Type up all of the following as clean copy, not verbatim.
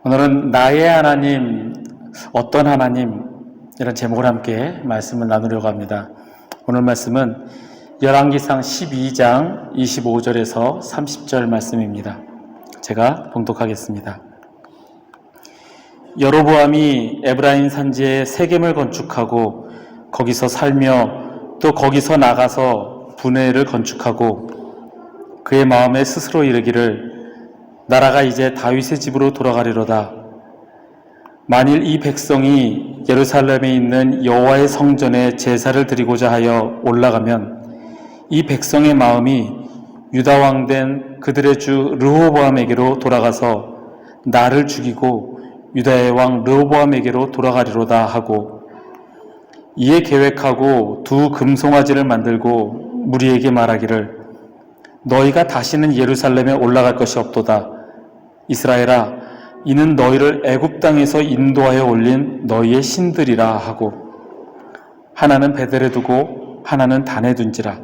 오늘은 나의 하나님, 어떤 하나님, 이런 제목을 함께 말씀을 나누려고 합니다. 오늘 말씀은 열왕기상 12장 25절에서 30절 말씀입니다. 제가 봉독하겠습니다. 여로보암이 에브라임 산지에 세겜을 건축하고 거기서 살며 또 거기서 나가서 분회를 건축하고 그의 마음에 스스로 이르기를 나라가 이제 다윗의 집으로 돌아가리로다. 만일 이 백성이 예루살렘에 있는 여호와의 성전에 제사를 드리고자 하여 올라가면 이 백성의 마음이 유다 왕 된 그들의 주 르호보암에게로 돌아가서 나를 죽이고 유다의 왕 르호보암에게로 돌아가리로다 하고, 이에 계획하고 두 금송아지를 만들고 무리에게 말하기를 너희가 다시는 예루살렘에 올라갈 것이 없도다. 이스라엘아, 이는 너희를 애굽 땅에서 인도하여 올린 너희의 신들이라 하고, 하나는 베델에 두고 하나는 단에 둔지라.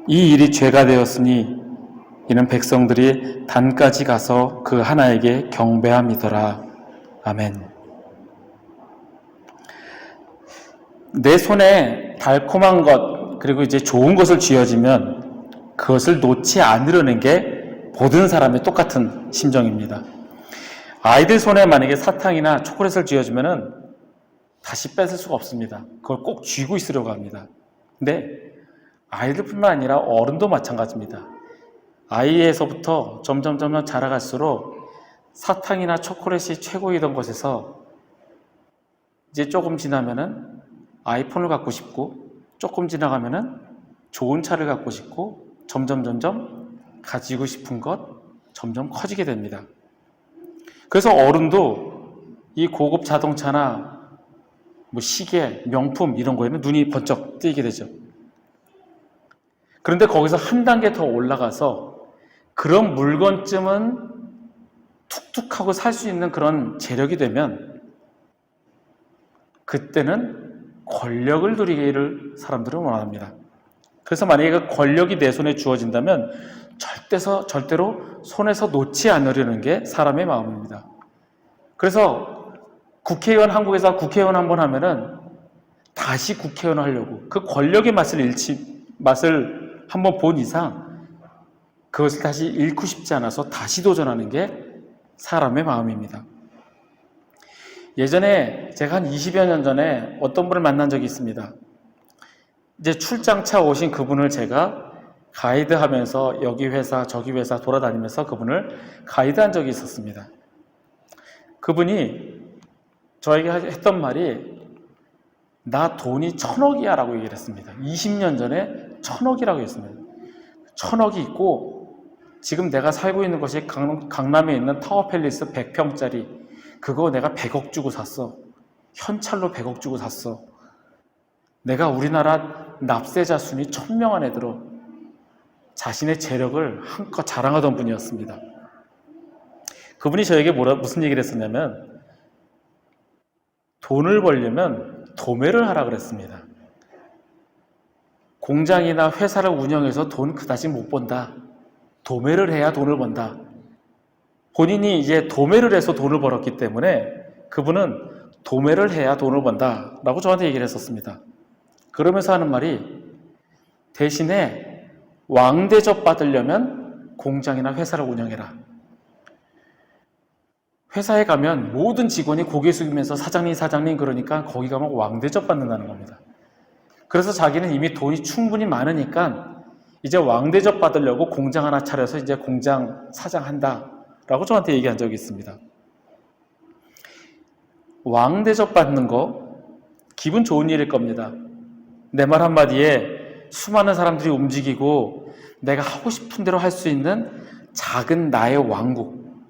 이 일이 죄가 되었으니 이는 백성들이 단까지 가서 그 하나에게 경배함이더라. 아멘. 내 손에 달콤한 것, 그리고 이제 좋은 것을 쥐어지면 그것을 놓지 않으려는 게 모든 사람의 똑같은 심정입니다. 아이들 손에 만약에 사탕이나 초콜릿을 쥐어주면은 다시 뺏을 수가 없습니다. 그걸 꼭 쥐고 있으려고 합니다. 근데 아이들뿐만 아니라 어른도 마찬가지입니다. 아이에서부터 점점 자라갈수록 사탕이나 초콜릿이 최고이던 것에서 이제 조금 지나면은 아이폰을 갖고 싶고, 조금 지나가면은 좋은 차를 갖고 싶고, 점점 가지고 싶은 것 점점 커지게 됩니다. 그래서 어른도 이 고급 자동차나 뭐 시계, 명품 이런 거에는 눈이 번쩍 뜨이게 되죠. 그런데 거기서 한 단계 더 올라가서 그런 물건쯤은 툭툭하고 살 수 있는 그런 재력이 되면 그때는 권력을 누리기를 사람들은 원합니다. 그래서 만약에 그 권력이 내 손에 주어진다면 절대로 손에서 놓지 않으려는 게 사람의 마음입니다. 그래서 한국에서 국회의원 한번 하면은 다시 국회의원 하려고, 그 권력의 맛을 한번 본 이상 그것을 다시 잃고 싶지 않아서 다시 도전하는 게 사람의 마음입니다. 예전에 제가 한 20여 년 전에 어떤 분을 만난 적이 있습니다. 이제 출장차 오신 그분을 제가 가이드하면서 여기 회사 저기 회사 돌아다니면서 그분을 가이드한 적이 있었습니다. 그분이 저에게 했던 말이 나 돈이 1,000억이야 라고 얘기를 했습니다. 20년 전에 1,000억이라고 했습니다. 1,000억이 있고 지금 내가 살고 있는 것이 강남에 있는 타워팰리스 100평짜리, 그거 내가 100억 주고 샀어. 현찰로 100억 주고 샀어. 내가 우리나라 납세자 순위 1,000명 안에 들어. 자신의 재력을 한껏 자랑하던 분이었습니다. 그분이 저에게 무슨 얘기를 했었냐면 돈을 벌려면 도매를 하라 그랬습니다. 공장이나 회사를 운영해서 돈 그다지 못 번다. 도매를 해야 돈을 번다. 본인이 이제 도매를 해서 돈을 벌었기 때문에 그분은 도매를 해야 돈을 번다 라고 저한테 얘기를 했었습니다. 그러면서 하는 말이, 대신에 왕대접 받으려면 공장이나 회사를 운영해라. 회사에 가면 모든 직원이 고개 숙이면서 사장님 그러니까 거기 가면 왕대접 받는다는 겁니다. 그래서 자기는 이미 돈이 충분히 많으니까 이제 왕대접 받으려고 공장 하나 차려서 이제 공장 사장한다 라고 저한테 얘기한 적이 있습니다. 왕대접 받는 거 기분 좋은 일일 겁니다. 내 말 한마디에 수많은 사람들이 움직이고 내가 하고 싶은 대로 할 수 있는 작은 나의 왕국,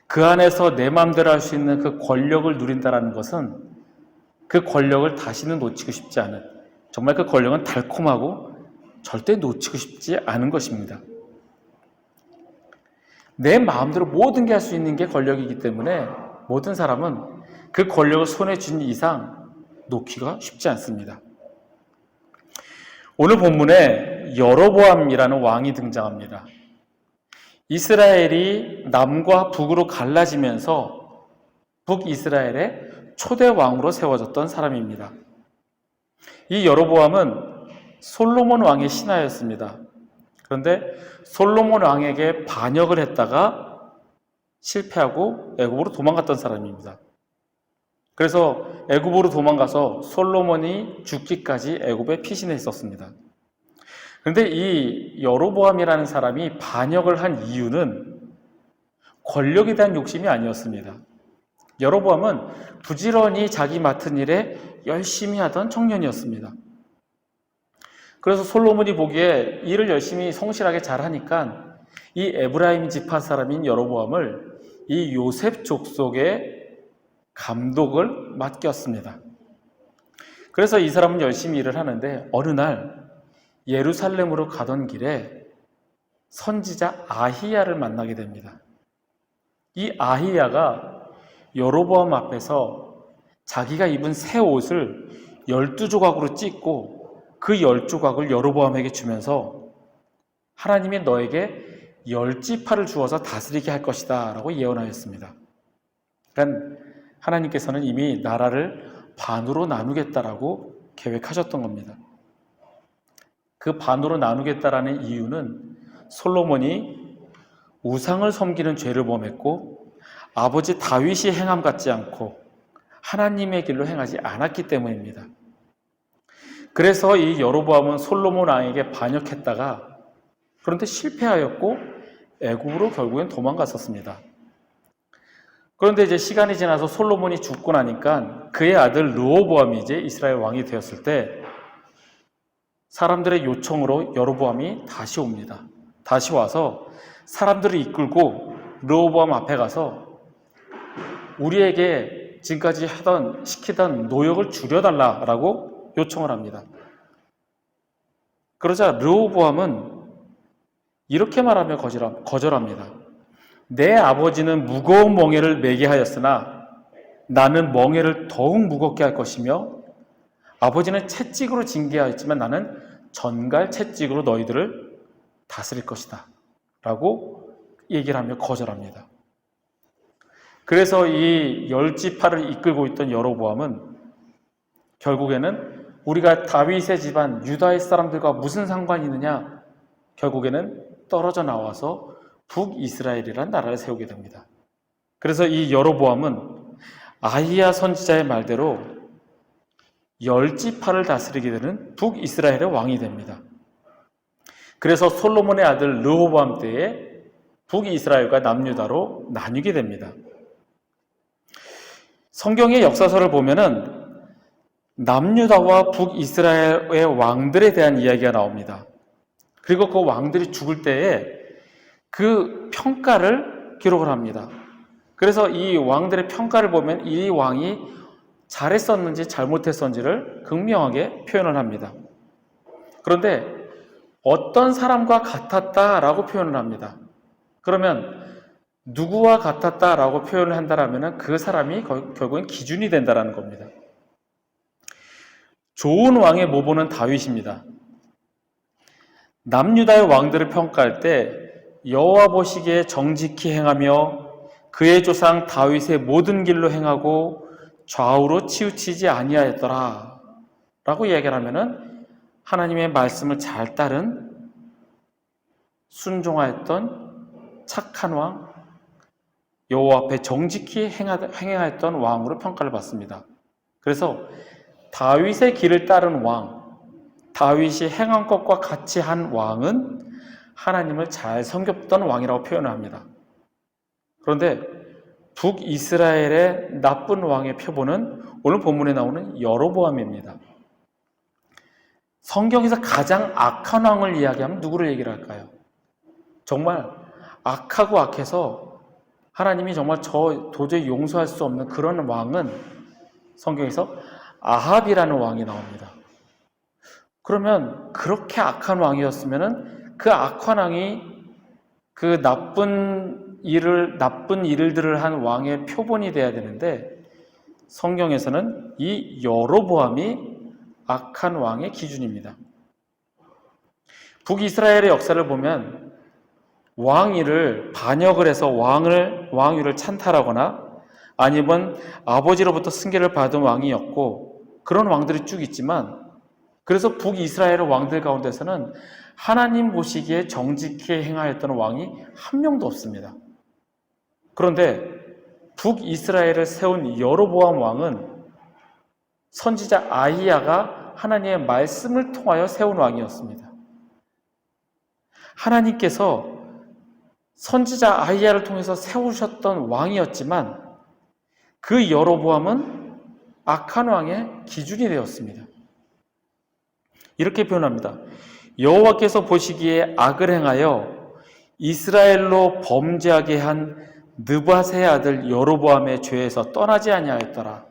그 안에서 내 마음대로 할 수 있는 그 권력을 누린다는 것은 그 권력을 다시는 놓치고 싶지 않은, 정말 그 권력은 달콤하고 절대 놓치고 싶지 않은 것입니다. 내 마음대로 모든 게 할 수 있는 게 권력이기 때문에 모든 사람은 그 권력을 손에 쥔 이상 놓기가 쉽지 않습니다. 오늘 본문에 여로보암이라는 왕이 등장합니다. 이스라엘이 남과 북으로 갈라지면서 북이스라엘의 초대 왕으로 세워졌던 사람입니다. 이 여로보암은 솔로몬 왕의 신하였습니다. 그런데 솔로몬 왕에게 반역을 했다가 실패하고 애굽으로 도망갔던 사람입니다. 그래서 애굽으로 도망가서 솔로몬이 죽기까지 애굽에 피신해 있었습니다. 그런데 이 여로보암이라는 사람이 반역을 한 이유는 권력에 대한 욕심이 아니었습니다. 여로보암은 부지런히 자기 맡은 일에 열심히 하던 청년이었습니다. 그래서 솔로몬이 보기에 일을 열심히 성실하게 잘하니까 이 에브라임 지파 사람인 여로보암을 이 요셉 족속의 감독을 맡겼습니다. 그래서 이 사람은 열심히 일을 하는데 어느 날 예루살렘으로 가던 길에 선지자 아히야를 만나게 됩니다. 이 아히야가 여로보암 앞에서 자기가 입은 새 옷을 12조각으로 찢고 그 10조각을 여로보암에게 주면서 하나님이 너에게 10지파를 주어서 다스리게 할 것이다 라고 예언하였습니다. 그러니까 하나님께서는 이미 나라를 반으로 나누겠다라고 계획하셨던 겁니다. 그 반으로 나누겠다라는 이유는 솔로몬이 우상을 섬기는 죄를 범했고 아버지 다윗이 행함 같지 않고 하나님의 길로 행하지 않았기 때문입니다. 그래서 이 여로보암은 솔로몬 왕에게 반역했다가 그런데 실패하였고 애굽으로 결국엔 도망갔었습니다. 그런데 이제 시간이 지나서 솔로몬이 죽고 나니까 그의 아들 르호보암이 이제 이스라엘 왕이 되었을 때 사람들의 요청으로 여로보암이 다시 옵니다. 다시 와서 사람들을 이끌고 르호보암 앞에 가서 우리에게 지금까지 시키던 노역을 줄여달라라고 요청을 합니다. 그러자 르호보암은 이렇게 말하며 거절합니다. 내 아버지는 무거운 멍에를 매게 하였으나 나는 멍에를 더욱 무겁게 할 것이며 아버지는 채찍으로 징계하였지만 나는 전갈 채찍으로 너희들을 다스릴 것이다 라고 얘기를 하며 거절합니다. 그래서 이 10지파를 이끌고 있던 여로보암은 결국에는 우리가 다윗의 집안 유다의 사람들과 무슨 상관이 있느냐, 결국에는 떨어져 나와서 북이스라엘이라는 나라를 세우게 됩니다. 그래서 이 여로보암은 아히야 선지자의 말대로 10지파를 다스리게 되는 북이스라엘의 왕이 됩니다. 그래서 솔로몬의 아들 르호보암 때에 북이스라엘과 남유다로 나뉘게 됩니다. 성경의 역사서를 보면은 남유다와 북이스라엘의 왕들에 대한 이야기가 나옵니다. 그리고 그 왕들이 죽을 때에 그 평가를 기록을 합니다. 그래서 이 왕들의 평가를 보면 이 왕이 잘했었는지 잘못했었는지를 극명하게 표현을 합니다. 그런데 어떤 사람과 같았다라고 표현을 합니다. 그러면 누구와 같았다라고 표현을 한다라면 그 사람이 결국엔 기준이 된다라는 겁니다. 좋은 왕의 모보는 다윗입니다. 남유다의 왕들을 평가할 때 여호와 보시기에 정직히 행하며 그의 조상 다윗의 모든 길로 행하고 좌우로 치우치지 아니하였더라 라고 이야기를 하면은 하나님의 말씀을 잘 따른 순종하였던 착한 왕, 여호와 앞에 정직히 행하였던 왕으로 평가를 받습니다. 그래서 다윗의 길을 따른 왕, 다윗이 행한 것과 같이 한 왕은 하나님을 잘 섬겼던 왕이라고 표현을 합니다. 그런데 북이스라엘의 나쁜 왕의 표본은 오늘 본문에 나오는 여로보암입니다. 성경에서 가장 악한 왕을 이야기하면 누구를 얘기를 할까요? 정말 악하고 악해서 하나님이 정말 도저히 용서할 수 없는 그런 왕은 성경에서 아합이라는 왕이 나옵니다. 그러면 그렇게 악한 왕이었으면은 그 악한 왕이 그 나쁜 일들을 한 왕의 표본이 돼야 되는데 성경에서는 이 여로보암이 악한 왕의 기준입니다. 북이스라엘의 역사를 보면 왕위를 반역을 해서 왕위를 찬탈하거나 아니면 아버지로부터 승계를 받은 왕이었고 그런 왕들이 쭉 있지만 그래서 북이스라엘 왕들 가운데서는 하나님 보시기에 정직히 행하였던 왕이 한 명도 없습니다. 그런데 북이스라엘을 세운 여로보암 왕은 선지자 아히야가 하나님의 말씀을 통하여 세운 왕이었습니다. 하나님께서 선지자 아히야를 통해서 세우셨던 왕이었지만 그 여로보암은 악한 왕의 기준이 되었습니다. 이렇게 표현합니다. 여호와께서 보시기에 악을 행하여 이스라엘로 범죄하게 한 느밧의 아들 여로보암의 죄에서 떠나지 아니하였더라.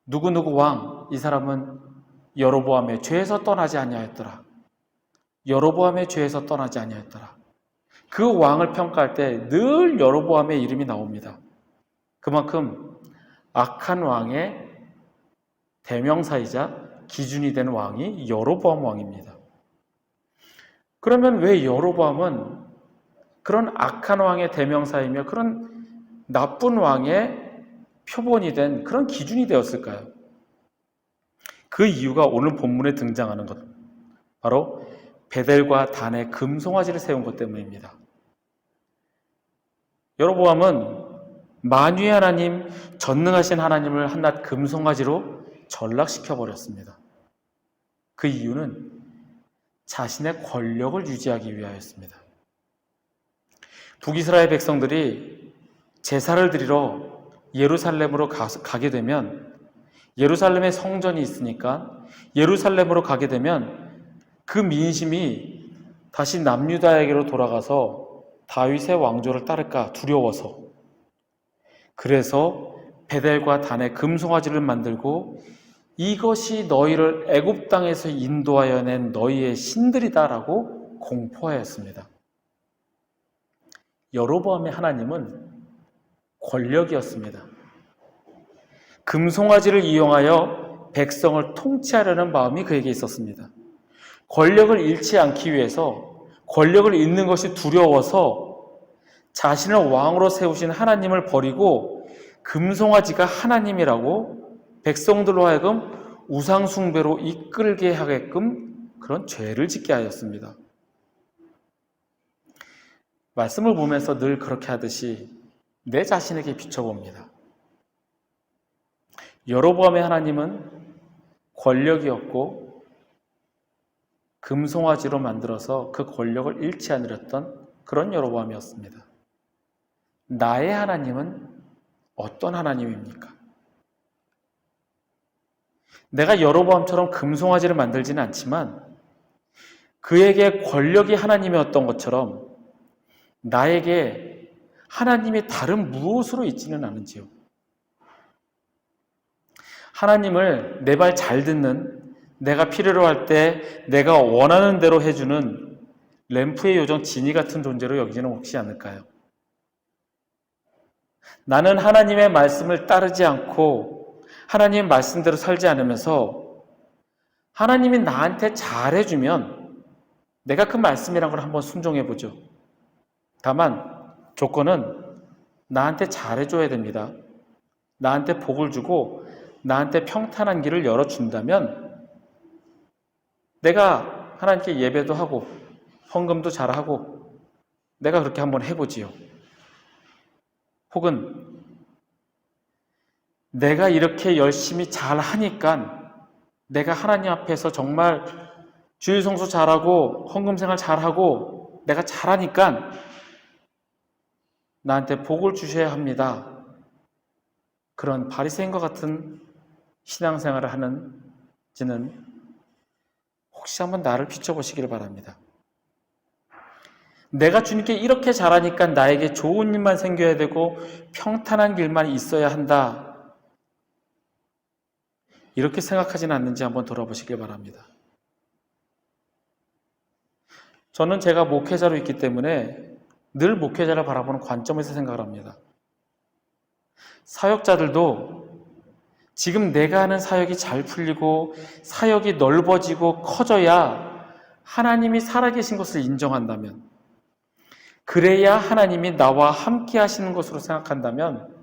누구누구 왕, 이 사람은 여로보암의 죄에서 떠나지 아니하였더라. 여로보암의 죄에서 떠나지 아니하였더라. 그 왕을 평가할 때 늘 여로보암의 이름이 나옵니다. 그만큼 악한 왕의 대명사이자 기준이 되는 왕이 여로보암 왕입니다. 그러면 왜 여로보암은 그런 악한 왕의 대명사이며 그런 나쁜 왕의 표본이 된 그런 기준이 되었을까요? 그 이유가 오늘 본문에 등장하는 것, 바로 베델과 단의 금송아지를 세운 것 때문입니다. 여로보암은 만유의 하나님, 전능하신 하나님을 한낱 금송아지로 전락시켜버렸습니다. 그 이유는 자신의 권력을 유지하기 위하였습니다. 북이스라엘 백성들이 제사를 드리러 예루살렘으로 가게 되면 예루살렘에 성전이 있으니까 예루살렘으로 가게 되면 그 민심이 다시 남유다에게로 돌아가서 다윗의 왕조를 따를까 두려워서 그래서 베델과 단의 금송아지를 만들고 이것이 너희를 애굽 땅에서 인도하여 낸 너희의 신들이다라고 공포하였습니다. 여로보암의 하나님은 권력이었습니다. 금송아지를 이용하여 백성을 통치하려는 마음이 그에게 있었습니다. 권력을 잃지 않기 위해서 권력을 잃는 것이 두려워서 자신을 왕으로 세우신 하나님을 버리고 금송아지가 하나님이라고 백성들로 하여금 우상숭배로 이끌게 하게끔 그런 죄를 짓게 하였습니다. 말씀을 보면서 늘 그렇게 하듯이 내 자신에게 비춰봅니다. 여로보암의 하나님은 권력이었고 금송아지로 만들어서 그 권력을 잃지 않으렸던 그런 여로보암이었습니다. 나의 하나님은 어떤 하나님입니까? 내가 여로보암처럼 금송아지를 만들지는 않지만 그에게 권력이 하나님이었던 것처럼 나에게 하나님이 다른 무엇으로 있지는 않은지요. 하나님을 내 말 잘 듣는, 내가 필요로 할 때 내가 원하는 대로 해주는 램프의 요정 지니 같은 존재로 여기지는 혹시 않을까요? 나는 하나님의 말씀을 따르지 않고 하나님의 말씀대로 살지 않으면서 하나님이 나한테 잘해주면 내가 그 말씀이란 걸 한번 순종해보죠. 다만 조건은 나한테 잘해줘야 됩니다. 나한테 복을 주고 나한테 평탄한 길을 열어준다면 내가 하나님께 예배도 하고 헌금도 잘하고 내가 그렇게 한번 해보지요. 혹은 내가 이렇게 열심히 잘하니까 내가 하나님 앞에서 정말 주일 성수 잘하고 헌금 생활 잘하고 내가 잘하니까 나한테 복을 주셔야 합니다. 그런 바리새인과 같은 신앙생활을 하는지는 혹시 한번 나를 비춰보시기를 바랍니다. 내가 주님께 이렇게 잘하니까 나에게 좋은 일만 생겨야 되고 평탄한 길만 있어야 한다. 이렇게 생각하지는 않는지 한번 돌아보시길 바랍니다. 저는 제가 목회자로 있기 때문에 늘 목회자를 바라보는 관점에서 생각을 합니다. 사역자들도 지금 내가 하는 사역이 잘 풀리고 사역이 넓어지고 커져야 하나님이 살아계신 것을 인정한다면 그래야 하나님이 나와 함께 하시는 것으로 생각한다면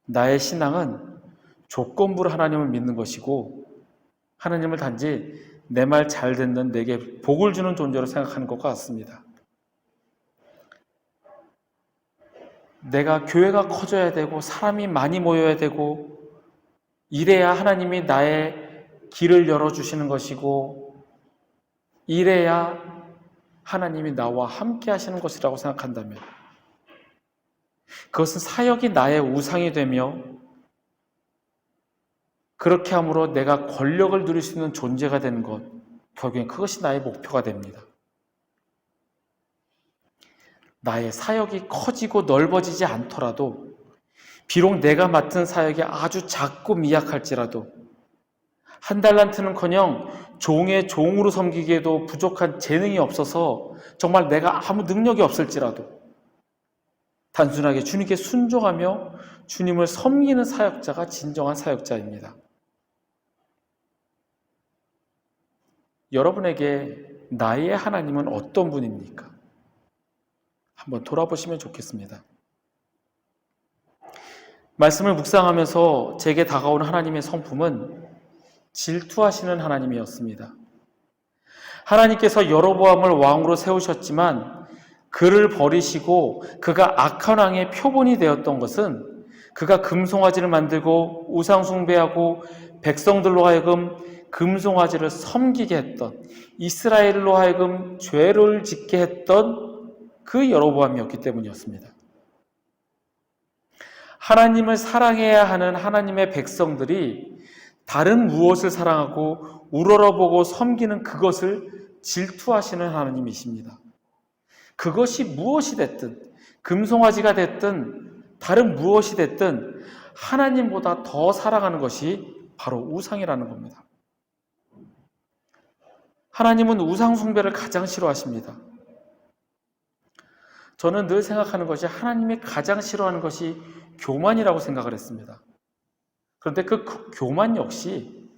나의 신앙은 조건부로 하나님을 믿는 것이고 하나님을 단지 내 말 잘 듣는 내게 복을 주는 존재로 생각하는 것과 같습니다. 내가 교회가 커져야 되고 사람이 많이 모여야 되고 이래야 하나님이 나의 길을 열어주시는 것이고 이래야 하나님이 나와 함께 하시는 것이라고 생각한다면 그것은 사역이 나의 우상이 되며 그렇게 함으로 내가 권력을 누릴 수 있는 존재가 되는 것, 결국엔 그것이 나의 목표가 됩니다. 나의 사역이 커지고 넓어지지 않더라도 비록 내가 맡은 사역이 아주 작고 미약할지라도 한 달란트는커녕 종의 종으로 섬기기에도 부족한 재능이 없어서 정말 내가 아무 능력이 없을지라도 단순하게 주님께 순종하며 주님을 섬기는 사역자가 진정한 사역자입니다. 여러분에게 나의 하나님은 어떤 분입니까? 한번 돌아보시면 좋겠습니다. 말씀을 묵상하면서 제게 다가온 하나님의 성품은 질투하시는 하나님이었습니다. 하나님께서 여로보암을 왕으로 세우셨지만 그를 버리시고 그가 악한 왕의 표본이 되었던 것은 그가 금송아지를 만들고 우상 숭배하고 백성들로 하여금 금송아지를 섬기게 했던, 이스라엘로 하여금 죄를 짓게 했던 그 여로보암이었기 때문이었습니다. 하나님을 사랑해야 하는 하나님의 백성들이 다른 무엇을 사랑하고 우러러보고 섬기는 그것을 질투하시는 하나님이십니다. 그것이 무엇이 됐든, 금송아지가 됐든 다른 무엇이 됐든 하나님보다 더 사랑하는 것이 바로 우상이라는 겁니다. 하나님은 우상 숭배를 가장 싫어하십니다. 저는 늘 생각하는 것이 하나님이 가장 싫어하는 것이 교만이라고 생각을 했습니다. 그런데 그 교만 역시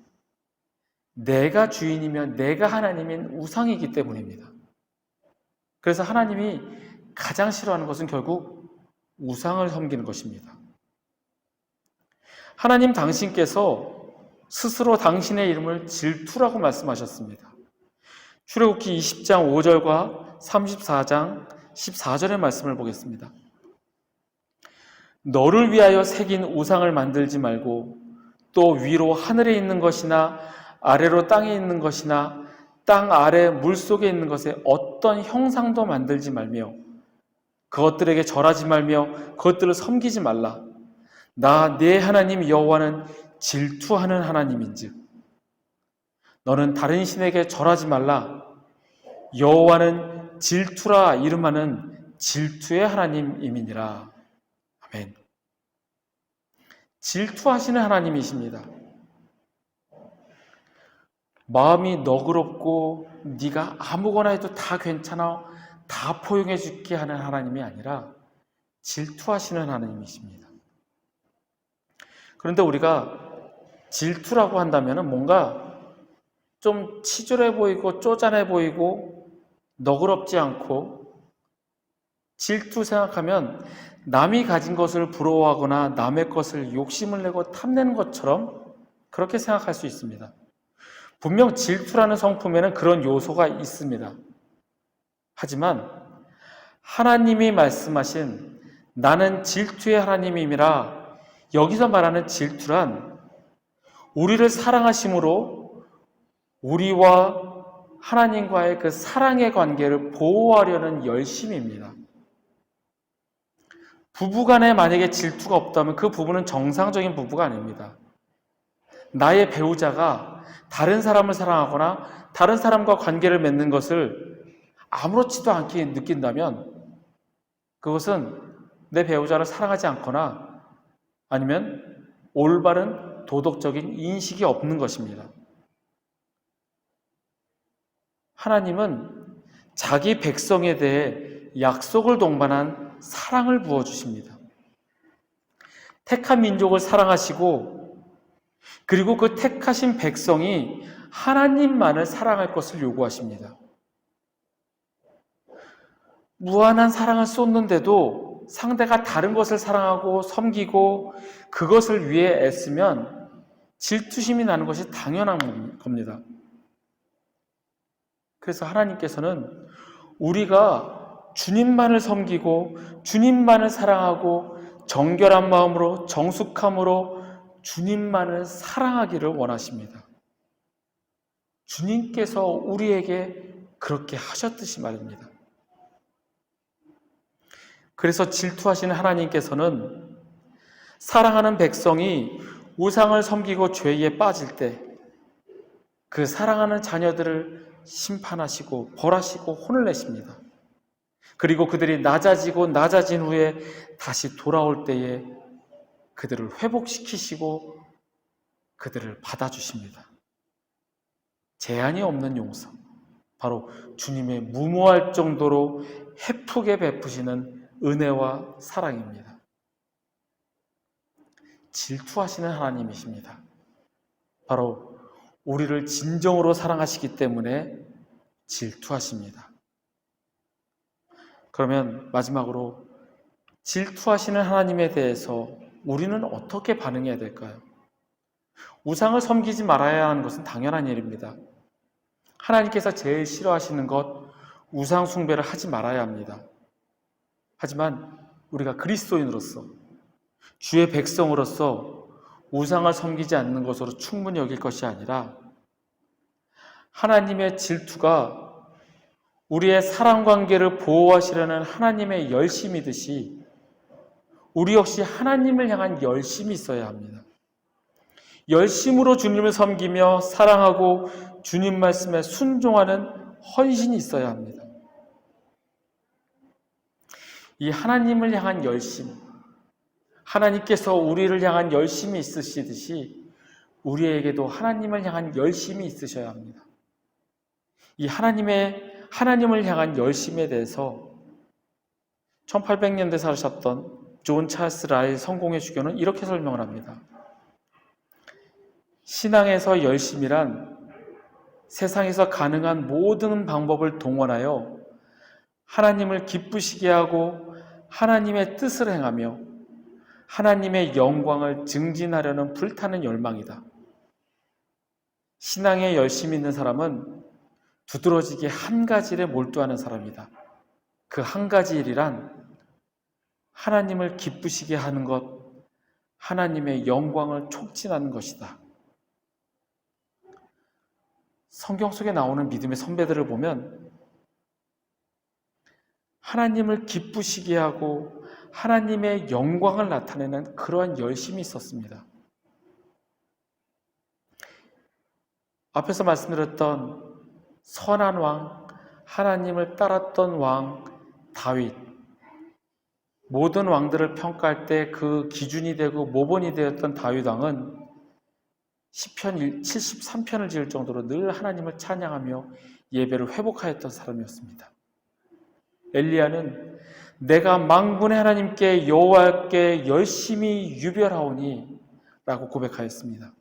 내가 주인이면 내가 하나님인 우상이기 때문입니다. 그래서 하나님이 가장 싫어하는 것은 결국 우상을 섬기는 것입니다. 하나님 당신께서 스스로 당신의 이름을 질투라고 말씀하셨습니다. 출애굽기 20장 5절과 34장 14절의 말씀을 보겠습니다. 너를 위하여 새긴 우상을 만들지 말고 또 위로 하늘에 있는 것이나 아래로 땅에 있는 것이나 땅 아래 물속에 있는 것에 어떤 형상도 만들지 말며 그것들에게 절하지 말며 그것들을 섬기지 말라. 나 네 하나님 여호와는 질투하는 하나님인즉 너는 다른 신에게 절하지 말라. 여호와는 질투라 이름하는 질투의 하나님임이니라. 아멘. 질투하시는 하나님이십니다. 마음이 너그럽고 네가 아무거나 해도 다 괜찮아, 다 포용해 줄게 하는 하나님이 아니라 질투하시는 하나님이십니다. 그런데 우리가 질투라고 한다면 뭔가 좀 치졸해 보이고 쪼잔해 보이고 너그럽지 않고 질투 생각하면 남이 가진 것을 부러워하거나 남의 것을 욕심을 내고 탐내는 것처럼 그렇게 생각할 수 있습니다. 분명 질투라는 성품에는 그런 요소가 있습니다. 하지만 하나님이 말씀하신 나는 질투의 하나님임이라 여기서 말하는 질투란 우리를 사랑하심으로 우리와 하나님과의 그 사랑의 관계를 보호하려는 열심입니다. 부부간에 만약에 질투가 없다면 그 부부는 정상적인 부부가 아닙니다. 나의 배우자가 다른 사람을 사랑하거나 다른 사람과 관계를 맺는 것을 아무렇지도 않게 느낀다면 그것은 내 배우자를 사랑하지 않거나 아니면 올바른 도덕적인 인식이 없는 것입니다. 하나님은 자기 백성에 대해 약속을 동반한 사랑을 부어주십니다. 택한 민족을 사랑하시고 그리고 그 택하신 백성이 하나님만을 사랑할 것을 요구하십니다. 무한한 사랑을 쏟는데도 상대가 다른 것을 사랑하고 섬기고 그것을 위해 애쓰면 질투심이 나는 것이 당연한 겁니다. 그래서 하나님께서는 우리가 주님만을 섬기고 주님만을 사랑하고 정결한 마음으로 정숙함으로 주님만을 사랑하기를 원하십니다. 주님께서 우리에게 그렇게 하셨듯이 말입니다. 그래서 질투하시는 하나님께서는 사랑하는 백성이 우상을 섬기고 죄에 빠질 때 그 사랑하는 자녀들을 심판하시고 벌하시고 혼을 내십니다. 그리고 그들이 낮아진 후에 다시 돌아올 때에 그들을 회복시키시고 그들을 받아주십니다. 제한이 없는 용서, 바로 주님의 무모할 정도로 헤프게 베푸시는 은혜와 사랑입니다. 질투하시는 하나님이십니다. 바로 우리를 진정으로 사랑하시기 때문에 질투하십니다. 그러면 마지막으로 질투하시는 하나님에 대해서 우리는 어떻게 반응해야 될까요? 우상을 섬기지 말아야 하는 것은 당연한 일입니다. 하나님께서 제일 싫어하시는 것, 우상 숭배를 하지 말아야 합니다. 하지만 우리가 그리스도인으로서, 주의 백성으로서 우상을 섬기지 않는 것으로 충분히 여길 것이 아니라 하나님의 질투가 우리의 사랑관계를 보호하시려는 하나님의 열심이듯이 우리 역시 하나님을 향한 열심이 있어야 합니다. 열심으로 주님을 섬기며 사랑하고 주님 말씀에 순종하는 헌신이 있어야 합니다. 이 하나님을 향한 열심, 하나님께서 우리를 향한 열심이 있으시듯이 우리에게도 하나님을 향한 열심이 있으셔야 합니다. 이 하나님을 향한 열심에 대해서 1800년대 사셨던 존 찰스 라일 성공의 주교는 이렇게 설명을 합니다. 신앙에서 열심이란 세상에서 가능한 모든 방법을 동원하여 하나님을 기쁘시게 하고 하나님의 뜻을 행하며 하나님의 영광을 증진하려는 불타는 열망이다. 신앙에 열심이 있는 사람은 두드러지게 한 가지 일에 몰두하는 사람이다. 그 한 가지 일이란 하나님을 기쁘시게 하는 것, 하나님의 영광을 촉진하는 것이다. 성경 속에 나오는 믿음의 선배들을 보면 하나님을 기쁘시게 하고 하나님의 영광을 나타내는 그러한 열심이 있었습니다. 앞에서 말씀드렸던 선한 왕, 하나님을 따랐던 왕 다윗, 모든 왕들을 평가할 때 그 기준이 되고 모본이 되었던 다윗 왕은 시편 73편을 지을 정도로 늘 하나님을 찬양하며 예배를 회복하였던 사람이었습니다. 엘리야는 내가 만군의 하나님께 여호와께 열심히 유별하오니 라고 고백하였습니다.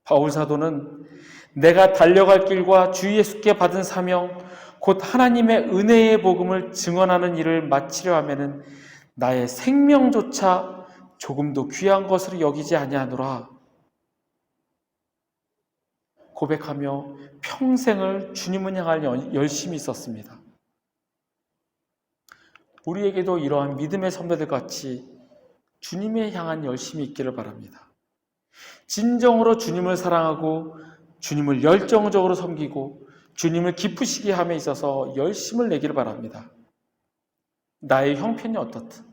바울 사도는 내가 달려갈 길과 주 예수께 받은 사명 곧 하나님의 은혜의 복음을 증언하는 일을 마치려 하면은 나의 생명조차 조금도 귀한 것으로 여기지 아니하노라 고백하며 평생을 주님을 향할 열심이 있었습니다. 우리에게도 이러한 믿음의 선배들 같이 주님을 향한 열심이 있기를 바랍니다. 진정으로 주님을 사랑하고 주님을 열정적으로 섬기고 주님을 기쁘시게 함에 있어서 열심을 내기를 바랍니다. 나의 형편이 어떻든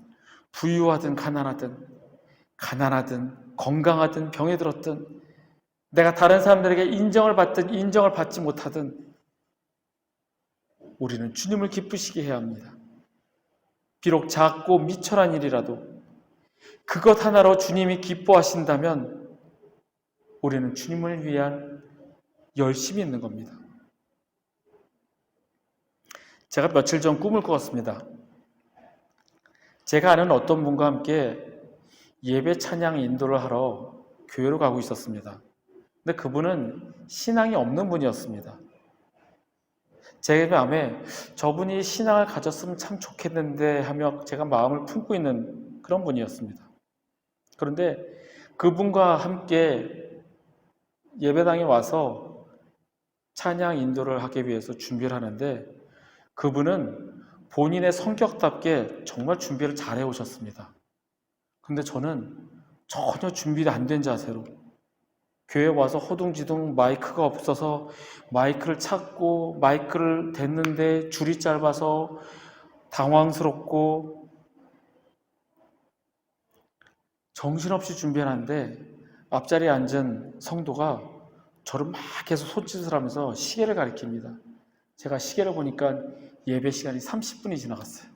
부유하든 가난하든 건강하든 병에 들었든 내가 다른 사람들에게 인정을 받든 인정을 받지 못하든 우리는 주님을 기쁘시게 해야 합니다. 비록 작고 미천한 일이라도 그것 하나로 주님이 기뻐하신다면 우리는 주님을 위한 열심이 있는 겁니다. 제가 며칠 전 꿈을 꾸었습니다. 제가 아는 어떤 분과 함께 예배 찬양 인도를 하러 교회로 가고 있었습니다. 근데 그분은 신앙이 없는 분이었습니다. 제 마음에 저분이 신앙을 가졌으면 참 좋겠는데 하며 제가 마음을 품고 있는 그런 분이었습니다. 그런데 그분과 함께 예배당에 와서 찬양 인도를 하기 위해서 준비를 하는데 그분은 본인의 성격답게 정말 준비를 잘 해오셨습니다. 근데 저는 전혀 준비가 안 된 자세로 교회 와서 허둥지둥 마이크가 없어서 마이크를 찾고 마이크를 댔는데 줄이 짧아서 당황스럽고 정신없이 준비하는데 앞자리에 앉은 성도가 저를 막 계속 손짓을 하면서 시계를 가리킵니다. 제가 시계를 보니까 예배 시간이 30분이 지나갔어요.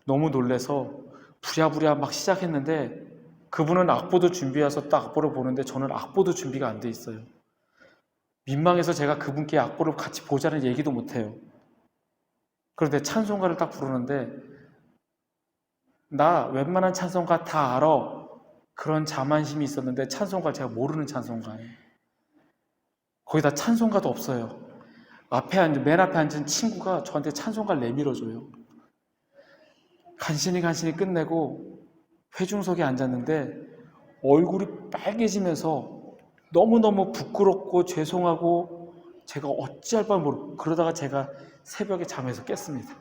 너무 놀래서 부랴부랴 막 시작했는데 그분은 악보도 준비해서 딱 악보를 보는데 저는 악보도 준비가 안 돼 있어요. 민망해서 제가 그분께 악보를 같이 보자는 얘기도 못해요. 그런데 찬송가를 딱 부르는데 나 웬만한 찬송가 다 알아. 그런 자만심이 있었는데 찬송가 제가 모르는 찬송가예요. 거기다 찬송가도 없어요. 맨 앞에 앉은 친구가 저한테 찬송가를 내밀어줘요. 간신히 끝내고 회중석에 앉았는데 얼굴이 빨개지면서 너무너무 부끄럽고 죄송하고 제가 어찌할 바를 모르고 그러다가 제가 새벽에 잠에서 깼습니다.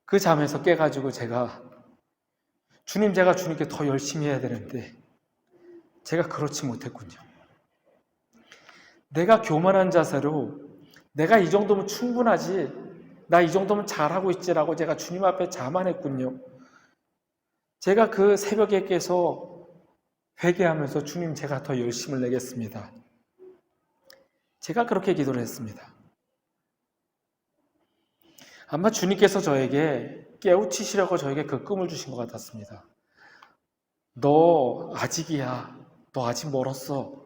그 잠에서 깨가지고 제가 주님께 더 열심히 해야 되는데 제가 그렇지 못했군요. 내가 교만한 자세로 내가 이 정도면 충분하지, 나 이 정도면 잘하고 있지라고 제가 주님 앞에 자만했군요. 제가 그 새벽에 깨서 회개하면서 주님 제가 더 열심을 내겠습니다. 제가 그렇게 기도를 했습니다. 아마 주님께서 저에게 깨우치시려고 저에게 그 꿈을 주신 것 같았습니다. 너 아직이야. 너 아직 멀었어.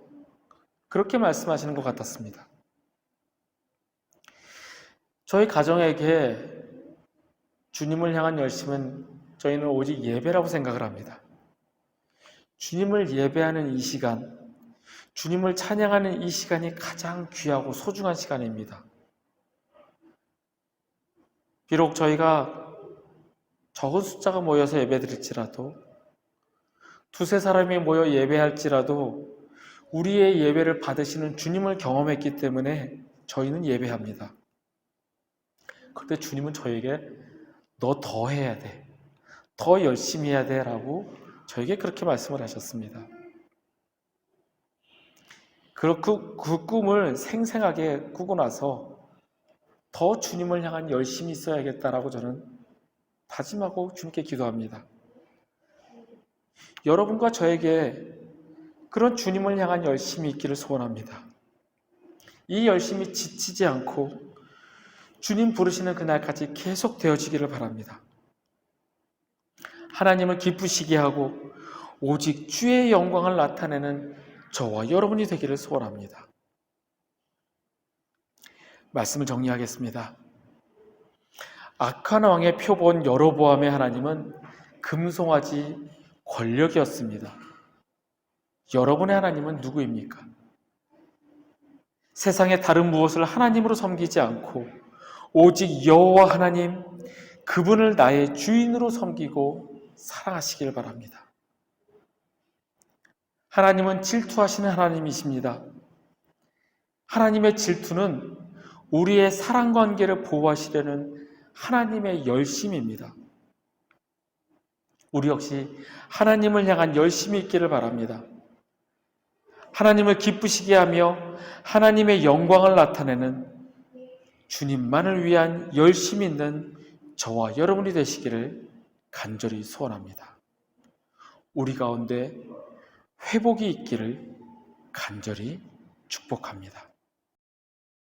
그렇게 말씀하시는 것 같았습니다. 저희 가정에게 주님을 향한 열심은 저희는 오직 예배라고 생각을 합니다. 주님을 예배하는 이 시간, 주님을 찬양하는 이 시간이 가장 귀하고 소중한 시간입니다. 비록 저희가 적은 숫자가 모여서 예배드릴지라도 두세 사람이 모여 예배할지라도 우리의 예배를 받으시는 주님을 경험했기 때문에 저희는 예배합니다. 그런데 주님은 저에게 너 더 해야 돼. 더 열심히 해야 돼 라고 저에게 그렇게 말씀을 하셨습니다. 그 꿈을 생생하게 꾸고 나서 더 주님을 향한 열심히 있어야겠다라고 저는 다짐하고 주님께 기도합니다. 여러분과 저에게 그런 주님을 향한 열심이 있기를 소원합니다. 이 열심이 지치지 않고 주님 부르시는 그날까지 계속 되어지기를 바랍니다. 하나님을 기쁘시게 하고 오직 주의 영광을 나타내는 저와 여러분이 되기를 소원합니다. 말씀을 정리하겠습니다. 악한 왕의 표본 여로보암의 하나님은 금송아지 권력이었습니다. 여러분의 하나님은 누구입니까? 세상의 다른 무엇을 하나님으로 섬기지 않고 오직 여호와 하나님, 그분을 나의 주인으로 섬기고 사랑하시길 바랍니다. 하나님은 질투하시는 하나님이십니다. 하나님의 질투는 우리의 사랑관계를 보호하시려는 하나님의 열심입니다. 우리 역시 하나님을 향한 열심이 있기를 바랍니다. 하나님을 기쁘시게 하며 하나님의 영광을 나타내는 주님만을 위한 열심이 있는 저와 여러분이 되시기를 간절히 소원합니다. 우리 가운데 회복이 있기를 간절히 축복합니다.